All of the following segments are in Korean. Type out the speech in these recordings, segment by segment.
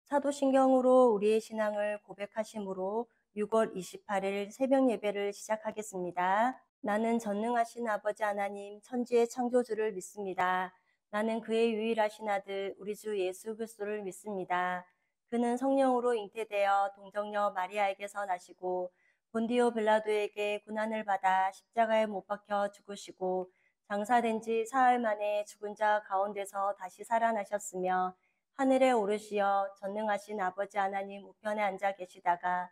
사도신경으로 우리의 신앙을 고백하심으로 6월 28일 새벽 예배를 시작하겠습니다. 나는 전능하신 아버지 하나님 천지의 창조주를 믿습니다. 나는 그의 유일하신 아들 우리 주 예수 그리스도를 믿습니다. 그는 성령으로 잉태되어 동정녀 마리아에게서 나시고 본디오 빌라도에게 고난을 받아 십자가에 못 박혀 죽으시고 장사된 지 사흘 만에 죽은 자 가운데서 다시 살아나셨으며 하늘에 오르시어 전능하신 아버지 하나님 우편에 앉아 계시다가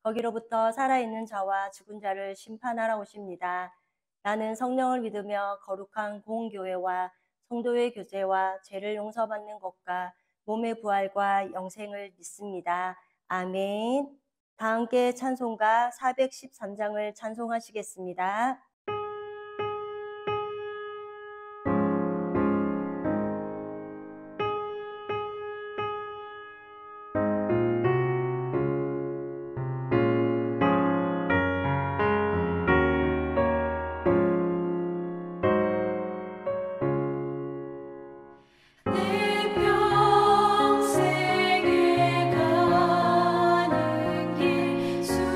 거기로부터 살아있는 자와 죽은 자를 심판하러 오십니다. 나는 성령을 믿으며 거룩한 공교회와 성도의 교제와 죄를 용서받는 것과 몸의 부활과 영생을 믿습니다. 아멘. 다 함께 찬송가 413장을 찬송하시겠습니다. 평생에 가는 길 수많아요.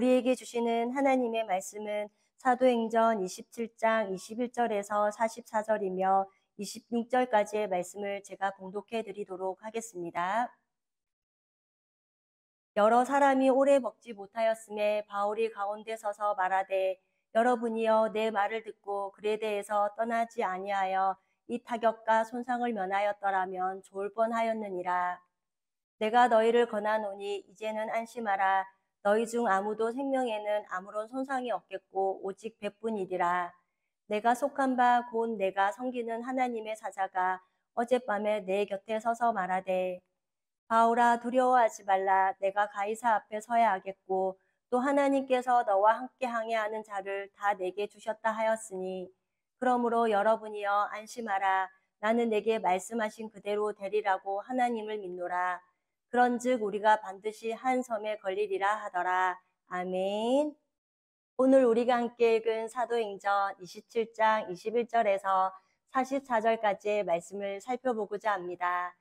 우리에게 주시는 하나님의 말씀은 사도행전 27장 21절에서 44절이며 26절까지의 말씀을 제가 봉독해 드리도록 하겠습니다. 여러 사람이 오래 먹지 못하였음에 바울이 가운데 서서 말하되 여러분이여 내 말을 듣고 글에 대해서 떠나지 아니하여 이 타격과 손상을 면하였더라면 좋을 뻔하였느니라. 내가 너희를 권하노니 이제는 안심하라. 너희 중 아무도 생명에는 아무런 손상이 없겠고 오직 백분이리라. 내가 속한 바 곧 내가 섬기는 하나님의 사자가 어젯밤에 내 곁에 서서 말하되 바울아 두려워하지 말라. 내가 가이사 앞에 서야 하겠고 또 하나님께서 너와 함께 항해하는 자를 다 내게 주셨다 하였으니 그러므로 여러분이여 안심하라. 나는 내게 말씀하신 그대로 되리라고 하나님을 믿노라. 그런즉 우리가 반드시 한 섬에 걸리리라 하더라. 아멘. 오늘 우리가 함께 읽은 사도행전 27장 21절에서 44절까지의 말씀을 살펴보고자 합니다.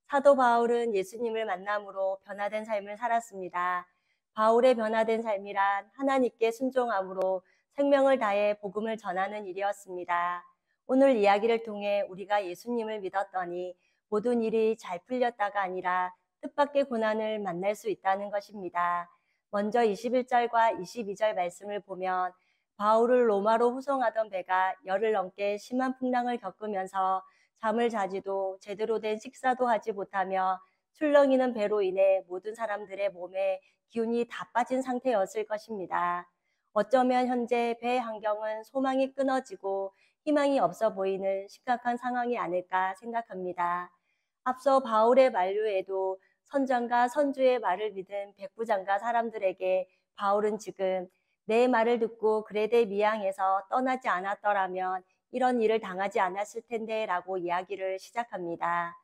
사도 바울은 예수님을 만남으로 변화된 삶을 살았습니다. 바울의 변화된 삶이란 하나님께 순종함으로 생명을 다해 복음을 전하는 일이었습니다. 오늘 이야기를 통해 우리가 예수님을 믿었더니 모든 일이 잘 풀렸다가 아니라 뜻밖의 고난을 만날 수 있다는 것입니다. 먼저 21절과 22절 말씀을 보면 바울을 로마로 후송하던 배가 열흘 넘게 심한 풍랑을 겪으면서 잠을 자지도 제대로 된 식사도 하지 못하며 출렁이는 배로 인해 모든 사람들의 몸에 기운이 다 빠진 상태였을 것입니다. 어쩌면 현재 배 환경은 소망이 끊어지고 희망이 없어 보이는 심각한 상황이 아닐까 생각합니다. 앞서 바울의 만류에도 선장과 선주의 말을 믿은 백부장과 사람들에게 바울은 지금 내 말을 듣고 그레데 미항에서 떠나지 않았더라면 이런 일을 당하지 않았을 텐데 라고 이야기를 시작합니다.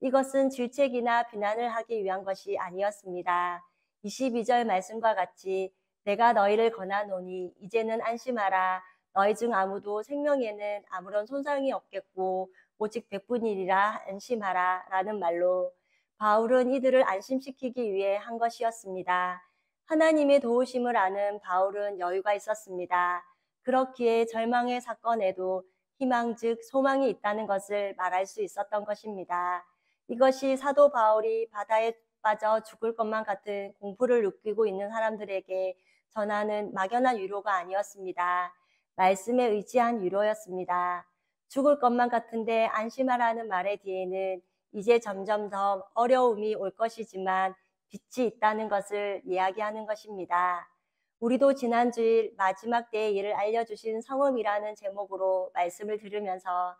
이것은 질책이나 비난을 하기 위한 것이 아니었습니다. 22절 말씀과 같이 내가 너희를 권하노니 이제는 안심하라. 너희 중 아무도 생명에는 아무런 손상이 없겠고 오직 백분이리라 안심하라 라는 말로 바울은 이들을 안심시키기 위해 한 것이었습니다. 하나님의 도우심을 아는 바울은 여유가 있었습니다. 그렇기에 절망의 사건에도 희망 즉 소망이 있다는 것을 말할 수 있었던 것입니다. 이것이 사도 바울이 바다에 빠져 죽을 것만 같은 공포를 느끼고 있는 사람들에게 전하는 막연한 위로가 아니었습니다. 말씀에 의지한 위로였습니다. 죽을 것만 같은데 안심하라는 말의 뒤에는 이제 점점 더 어려움이 올 것이지만 빛이 있다는 것을 이야기하는 것입니다. 우리도 지난 주일 마지막 때의 일을 알려주신 성음이라는 제목으로 말씀을 들으면서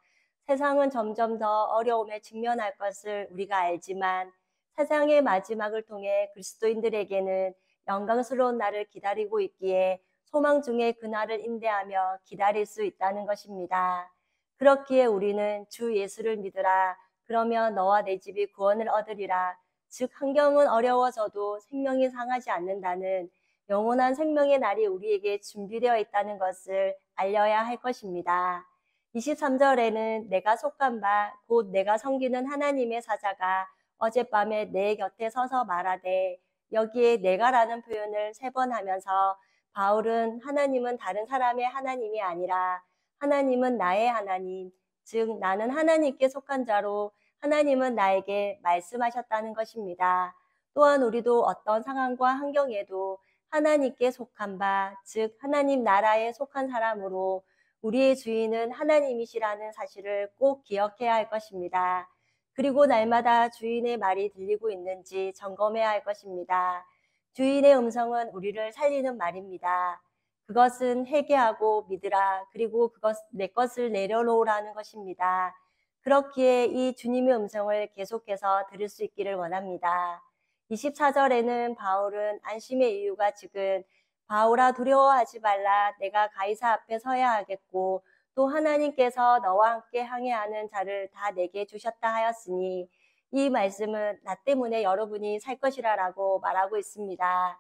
세상은 점점 더 어려움에 직면할 것을 우리가 알지만 세상의 마지막을 통해 그리스도인들에게는 영광스러운 날을 기다리고 있기에 소망 중에 그날을 인내하며 기다릴 수 있다는 것입니다. 그렇기에 우리는 주 예수를 믿으라. 그러면 너와 내 집이 구원을 얻으리라. 즉 환경은 어려워져도 생명이 상하지 않는다는 영원한 생명의 날이 우리에게 준비되어 있다는 것을 알려야 할 것입니다. 23절에는 내가 속한 바 곧 내가 섬기는 하나님의 사자가 어젯밤에 내 곁에 서서 말하되 여기에 내가라는 표현을 3번 하면서 바울은 하나님은 다른 사람의 하나님이 아니라 하나님은 나의 하나님, 즉 나는 하나님께 속한 자로 하나님은 나에게 말씀하셨다는 것입니다. 또한 우리도 어떤 상황과 환경에도 하나님께 속한 바, 즉 하나님 나라에 속한 사람으로 우리의 주인은 하나님이시라는 사실을 꼭 기억해야 할 것입니다. 그리고 날마다 주인의 말이 들리고 있는지 점검해야 할 것입니다. 주인의 음성은 우리를 살리는 말입니다. 그것은 회개하고 믿으라. 그리고 내 것을 내려놓으라는 것입니다. 그렇기에 이 주님의 음성을 계속해서 들을 수 있기를 원합니다. 24절에는 바울은 안심의 이유가 지금 바울아 두려워하지 말라. 내가 가이사 앞에 서야 하겠고 또 하나님께서 너와 함께 항해하는 자를 다 내게 주셨다 하였으니 이 말씀은 나 때문에 여러분이 살 것이라고 말하고 있습니다.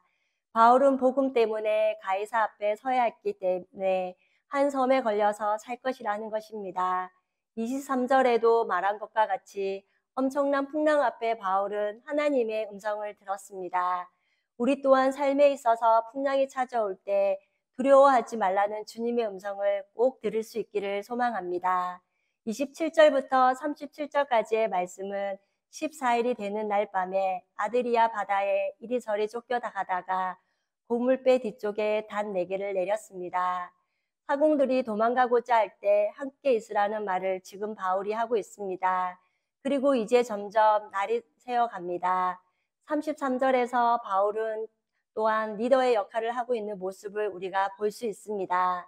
바울은 복음 때문에 가이사 앞에 서야 했기 때문에 한 섬에 걸려서 살 것이라는 것입니다. 23절에도 말한 것과 같이 엄청난 풍랑 앞에 바울은 하나님의 음성을 들었습니다. 우리 또한 삶에 있어서 풍랑이 찾아올 때 두려워하지 말라는 주님의 음성을 꼭 들을 수 있기를 소망합니다. 27절부터 37절까지의 말씀은 14일이 되는 날 밤에 아드리아 바다에 이리저리 쫓겨나가다가 고물배 뒤쪽에 단 4개를 내렸습니다. 사공들이 도망가고자 할 때 함께 있으라는 말을 지금 바울이 하고 있습니다. 그리고 이제 점점 날이 새어갑니다. 33절에서 바울은 또한 리더의 역할을 하고 있는 모습을 우리가 볼 수 있습니다.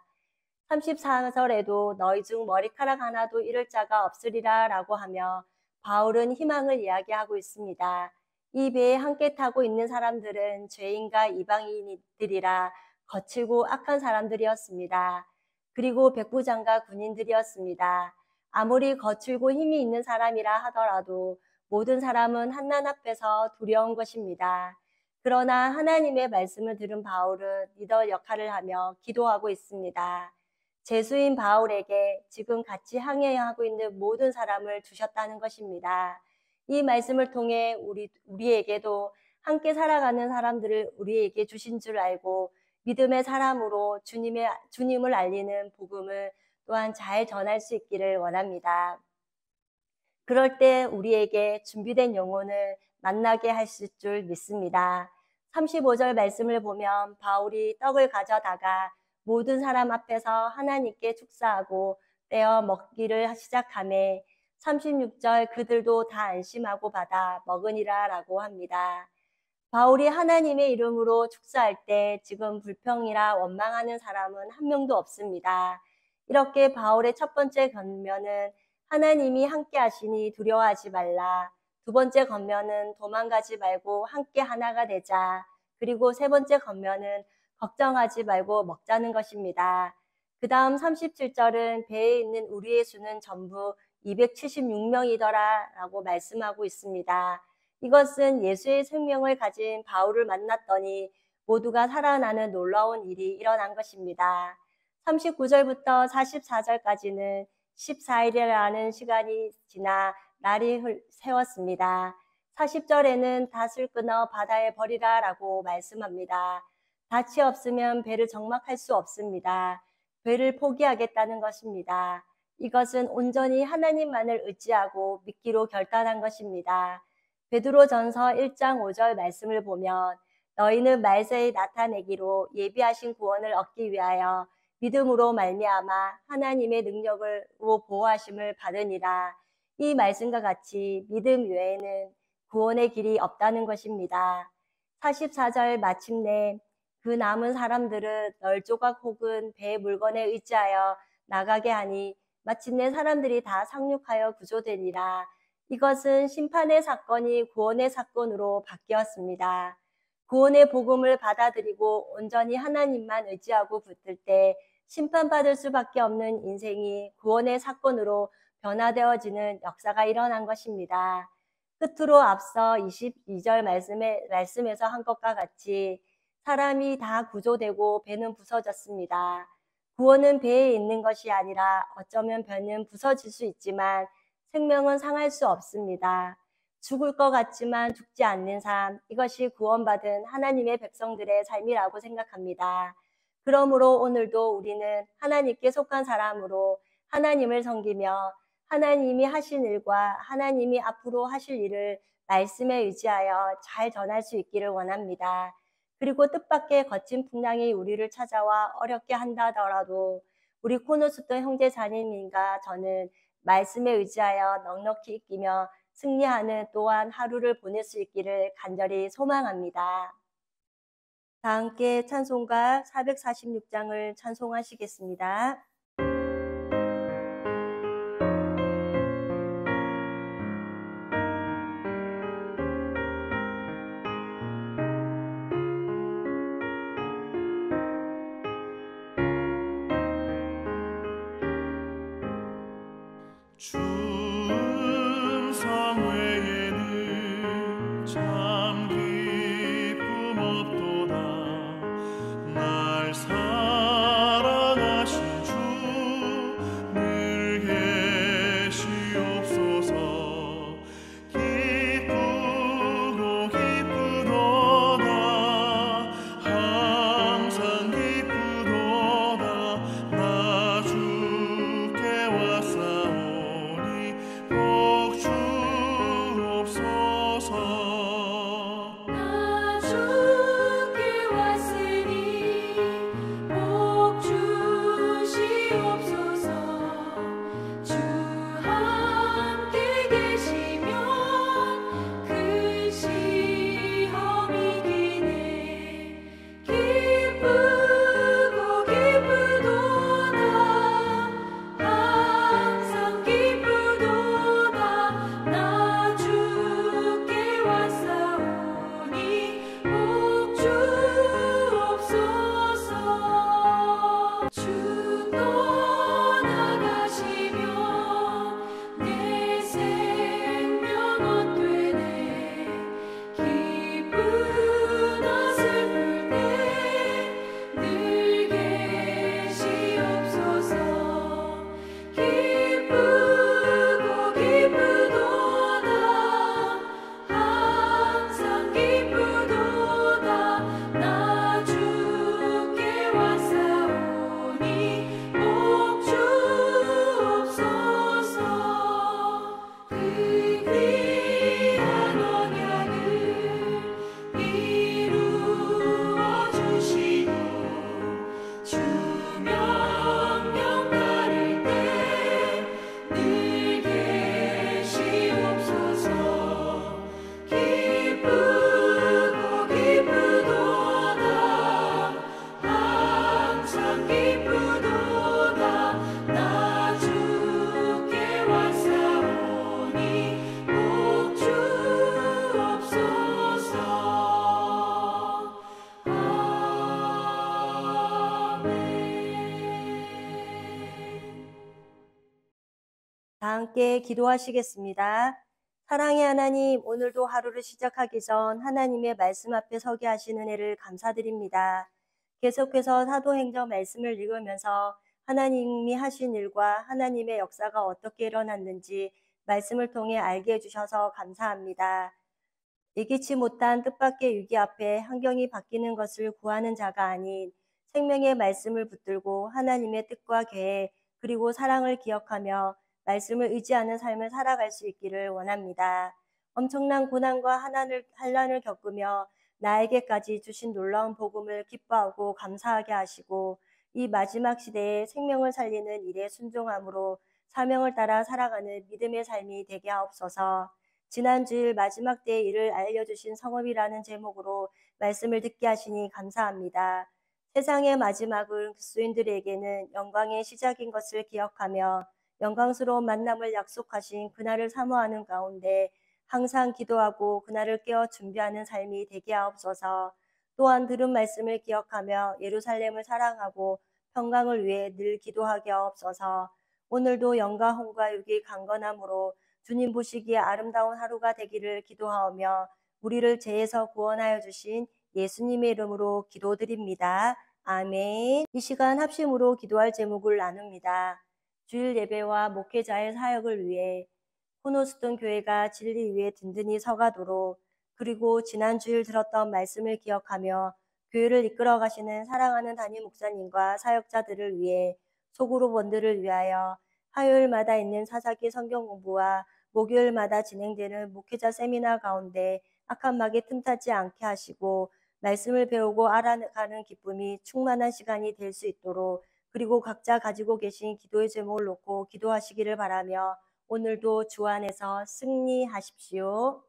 34절에도 너희 중 머리카락 하나도 잃을 자가 없으리라 라고 하며 바울은 희망을 이야기하고 있습니다. 이 배에 함께 타고 있는 사람들은 죄인과 이방인들이라 거칠고 악한 사람들이었습니다. 그리고 백부장과 군인들이었습니다. 아무리 거칠고 힘이 있는 사람이라 하더라도 모든 사람은 한난 앞에서 두려운 것입니다. 그러나 하나님의 말씀을 들은 바울은 리더 역할을 하며 기도하고 있습니다. 제수인 바울에게 지금 같이 항해하고 있는 모든 사람을 주셨다는 것입니다. 이 말씀을 통해 우리에게도 함께 살아가는 사람들을 우리에게 주신 줄 알고 믿음의 사람으로 주님을 알리는 복음을 또한 잘 전할 수 있기를 원합니다. 그럴 때 우리에게 준비된 영혼을 만나게 하실 줄 믿습니다. 35절 말씀을 보면 바울이 떡을 가져다가 모든 사람 앞에서 하나님께 축사하고 떼어 먹기를 시작하매 36절 그들도 다 안심하고 받아 먹으니라 라고 합니다. 바울이 하나님의 이름으로 축사할 때 지금 불평이라 원망하는 사람은 한 명도 없습니다. 이렇게 바울의 첫 번째 권면은 하나님이 함께 하시니 두려워하지 말라. 두 번째 권면은 도망가지 말고 함께 하나가 되자. 그리고 세 번째 권면은 걱정하지 말고 먹자는 것입니다. 그 다음 37절은 배에 있는 우리의 수는 전부 276명이더라 라고 말씀하고 있습니다. 이것은 예수의 생명을 가진 바울을 만났더니 모두가 살아나는 놀라운 일이 일어난 것입니다. 39절부터 44절까지는 14일이라는 시간이 지나 날이 새웠습니다. 40절에는 닷을 끊어 바다에 버리라 라고 말씀합니다. 닷이 없으면 배를 정막할 수 없습니다. 배를 포기하겠다는 것입니다. 이것은 온전히 하나님만을 의지하고 믿기로 결단한 것입니다. 베드로전서 1장 5절 말씀을 보면 너희는 말세에 나타내기로 예비하신 구원을 얻기 위하여 믿음으로 말미암아 하나님의 능력으로 보호하심을 받으니라. 이 말씀과 같이 믿음 외에는 구원의 길이 없다는 것입니다. 44절 마침내 그 남은 사람들은 널조각 혹은 배 물건에 의지하여 나가게 하니 마침내 사람들이 다 상륙하여 구조되니라. 이것은 심판의 사건이 구원의 사건으로 바뀌었습니다. 구원의 복음을 받아들이고 온전히 하나님만 의지하고 붙들 때 심판받을 수밖에 없는 인생이 구원의 사건으로 변화되어지는 역사가 일어난 것입니다. 끝으로 앞서 22절 말씀에서 한 것과 같이 사람이 다 구조되고 배는 부서졌습니다. 구원은 배에 있는 것이 아니라 어쩌면 배는 부서질 수 있지만 생명은 상할 수 없습니다. 죽을 것 같지만 죽지 않는 삶, 이것이 구원받은 하나님의 백성들의 삶이라고 생각합니다. 그러므로 오늘도 우리는 하나님께 속한 사람으로 하나님을 섬기며 하나님이 하신 일과 하나님이 앞으로 하실 일을 말씀에 의지하여 잘 전할 수 있기를 원합니다. 그리고 뜻밖의 거친 풍랑이 우리를 찾아와 어렵게 한다더라도 우리 코너스ton 형제 자매님과 저는 말씀에 의지하여 넉넉히 이기며 승리하는 또한 하루를 보낼 수 있기를 간절히 소망합니다. 다 함께 찬송가 446장을 찬송하시겠습니다. 충성 외에는 참 기쁨 없도다. 날 사랑하신 주 함께 기도하시겠습니다. 사랑의 하나님, 오늘도 하루를 시작하기 전 하나님의 말씀 앞에 서게 하신 은혜를 감사드립니다. 계속해서 사도행전 말씀을 읽으면서 하나님이 하신 일과 하나님의 역사가 어떻게 일어났는지 말씀을 통해 알게 해주셔서 감사합니다. 예기치 못한 뜻밖의 위기 앞에 환경이 바뀌는 것을 구하는 자가 아닌 생명의 말씀을 붙들고 하나님의 뜻과 계획 그리고 사랑을 기억하며 말씀을 의지하는 삶을 살아갈 수 있기를 원합니다. 엄청난 고난과 환난을 겪으며 나에게까지 주신 놀라운 복음을 기뻐하고 감사하게 하시고 이 마지막 시대에 생명을 살리는 일에 순종함으로 사명을 따라 살아가는 믿음의 삶이 되게 하옵소서. 지난 주일 마지막 때의 일을 알려주신 성읍이라는 제목으로 말씀을 듣게 하시니 감사합니다. 세상의 마지막은 그리스도인들에게는 영광의 시작인 것을 기억하며 영광스러운 만남을 약속하신 그날을 사모하는 가운데 항상 기도하고 그날을 깨어 준비하는 삶이 되게 하옵소서. 또한 들은 말씀을 기억하며 예루살렘을 사랑하고 평강을 위해 늘 기도하게 하옵소서. 오늘도 영과 홍과 육이 강건함으로 주님 보시기에 아름다운 하루가 되기를 기도하오며 우리를 죄에서 구원하여 주신 예수님의 이름으로 기도드립니다. 아멘. 이 시간 합심으로 기도할 제목을 나눕니다. 주일 예배와 목회자의 사역을 위해 코너스톤 교회가 진리 위에 든든히 서가도록 그리고 지난 주일 들었던 말씀을 기억하며 교회를 이끌어 가시는 사랑하는 담임 목사님과 사역자들을 위해 소그룹 원들을 위하여 화요일마다 있는 사사기 성경 공부와 목요일마다 진행되는 목회자 세미나 가운데 악한 마귀 틈타지 않게 하시고 말씀을 배우고 알아가는 기쁨이 충만한 시간이 될 수 있도록 그리고 각자 가지고 계신 기도의 제목을 놓고 기도하시기를 바라며 오늘도 주 안에서 승리하십시오.